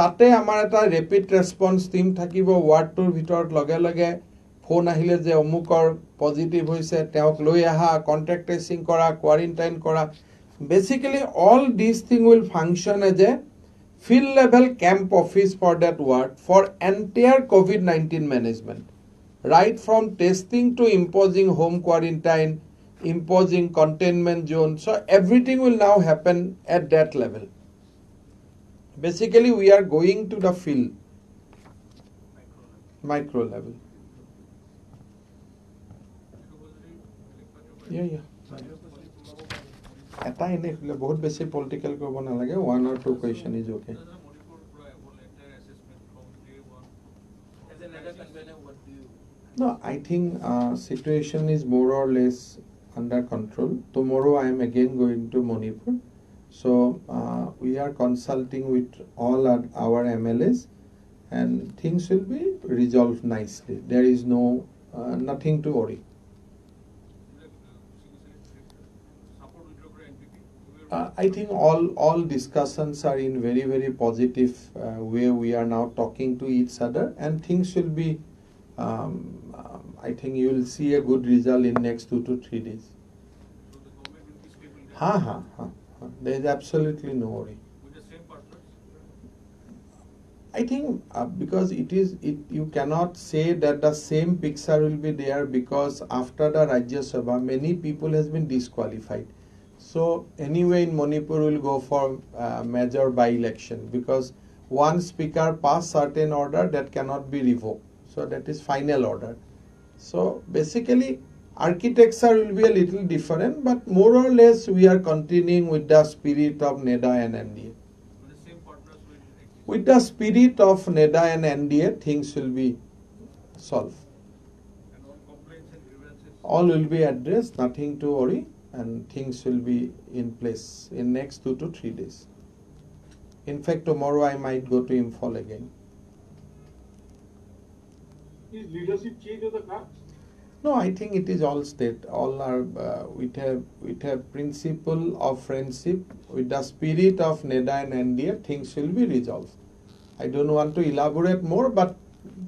tate amar eta rapid response team thakibo ward tur bhitor lage lage phone আহিলে যে অমুকৰ positive হৈছে তেওঁক লৈ আহা contact ট্ৰেসিং কৰা quarantine কৰা basically all this thing will function as a field level camp office for that ward for entire COVID-19 management right from testing to imposing home quarantine imposing containment zone so everything will now happen at that level basically we are going to the field micro level Yeah. এটা এনে খুলে বহুত বেছি political কৰিব নালাগে 1 or 2 question is okay. As a NEDA convener, what do you? No, I think situation is more or less under control. Tomorrow I am again going to Manipur. So we are consulting with all our MLAs and things will be resolved nicely. There is nothing to worry. I think all discussions are in very, very positive way. We are now talking to each other and things will be, I think you will see a good result in next 2 to 3 days. So the government will be stable there? Ha. There is absolutely no worry. With the same partners? I think because you cannot say that the same picture will be there because after the Rajya Sabha many people has been disqualified. So anyway in Manipur will go for major by-election because one speaker passed certain order that cannot be revoked. So that is final order. So basically architecture will be a little different, but more or less we are continuing with the spirit of NEDA and NDA. With the same partners will exist? With the spirit of NEDA and NDA, things will be solved. And all complaints and grievances? All will be addressed, nothing to worry, and things will be in place in next 2 to 3 days. In fact, tomorrow I might go to Imphal again. Is leadership change of the cards? No, I think it is all state. All are with a principle of friendship, with the spirit of NEDA and NDA, things will be resolved. I don't want to elaborate more, but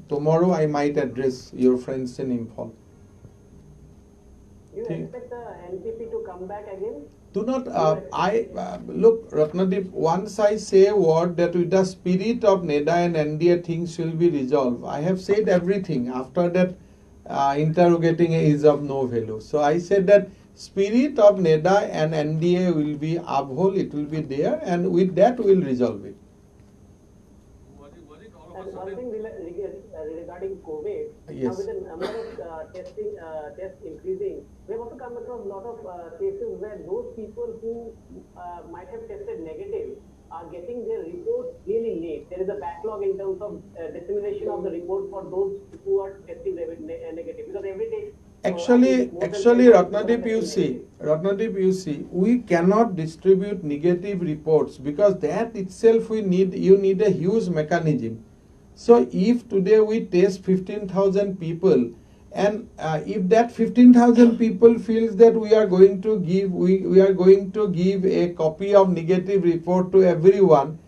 tomorrow I might address your friends in Imphal. You expect the NPP to come back again? Do not, look, Ratnadeep, once I say a word that with the spirit of NEDA and NDA things will be resolved, I have said everything. After that, interrogating is of no value. So I said that spirit of NEDA and NDA will be uphold, it will be there, and with that we will resolve it. Was it all of And a one sudden? thing regarding COVID, Yes. now with the number of tests increasing, we have also come across a lot of cases where those people who might have tested negative are getting their reports really late. There is a backlog in terms of dissemination of the report for those who are testing negative because every day. Actually, more than 10,000 people are Ratnadeep, testing negative. you see, we cannot distribute negative reports because that itself you need a huge mechanism. So if today we test 15,000 people, and if that 15,000 people feels that we are going to give a copy of negative report to everyone,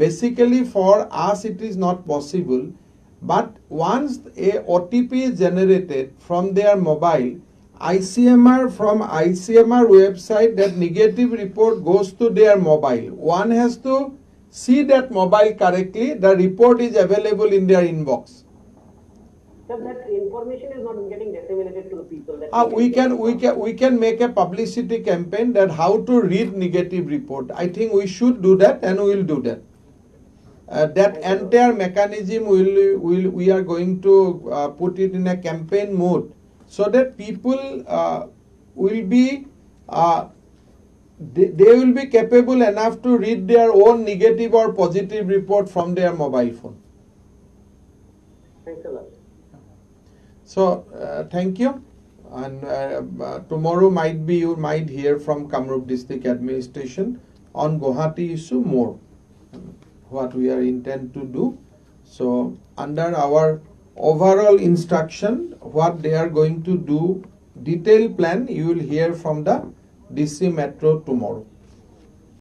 basically for us it is not possible. But once a OTP is generated from their mobile, from ICMR website, that negative report goes to their mobile. One has to see that mobile correctly. The report is available in their inbox. Sir, that information is not getting disseminated to the people. That We can make a publicity campaign that how to read negative report. I think we should do that, and we will do that. That entire mechanism we are going to put it in a campaign mode so that people will be they will be capable enough to read their own negative or positive report from their mobile phone. Thanks a lot. So thank you, and tomorrow you might hear from Kamrup District Administration on Guwahati issue more, what we are intend to do. So under our overall instruction, what they are going to do, detailed plan, you will hear from the DC Metro tomorrow.